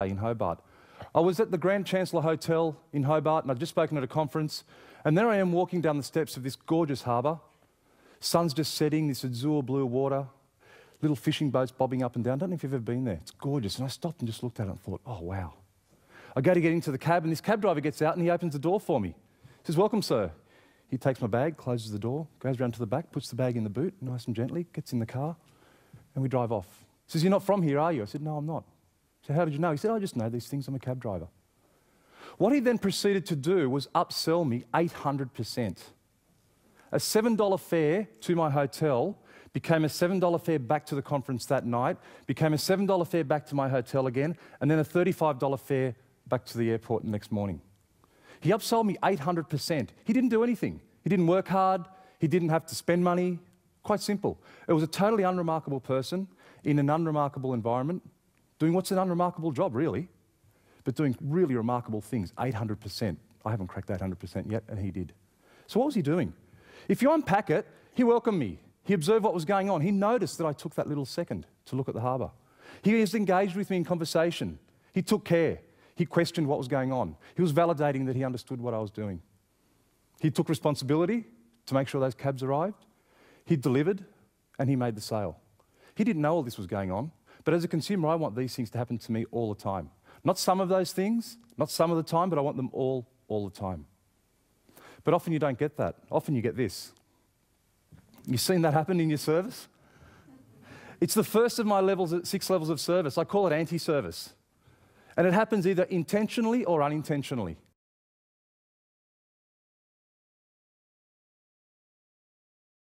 in Hobart. I was at the Grand Chancellor Hotel in Hobart, and I'd just spoken at a conference, and there I am walking down the steps of this gorgeous harbour. Sun's just setting, this azure blue water, little fishing boats bobbing up and down. I don't know if you've ever been there. It's gorgeous. And I stopped and just looked at it and thought, oh, wow. I go to get into the cab, and this cab driver gets out and he opens the door for me. He says, welcome, sir. He takes my bag, closes the door, goes round to the back, puts the bag in the boot, nice and gently, gets in the car, and we drive off. He says, you're not from here, are you? I said, no, I'm not. I said, how did you know? He said, I just know these things. I'm a cab driver. What he then proceeded to do was upsell me 800%. A $7 fare to my hotel became a $7 fare back to the conference that night, became a $7 fare back to my hotel again, and then a $35 fare back to the airport the next morning. He upsold me 800%. He didn't do anything. He didn't work hard. He didn't have to spend money. Quite simple. It was a totally unremarkable person in an unremarkable environment, doing what's an unremarkable job, really, but doing really remarkable things, 800%. I haven't cracked 800% yet, and he did. So what was he doing? If you unpack it, he welcomed me. He observed what was going on. He noticed that I took that little second to look at the harbour. He was engaged with me in conversation. He took care. He questioned what was going on. He was validating that he understood what I was doing. He took responsibility to make sure those cabs arrived. He delivered, and he made the sale. He didn't know all this was going on, but as a consumer, I want these things to happen to me all the time. Not some of those things, not some of the time, but I want them all the time. But often you don't get that. Often you get this. You've seen that happen in your service? It's the first of my 6 levels of service. I call it anti-service. And it happens either intentionally or unintentionally.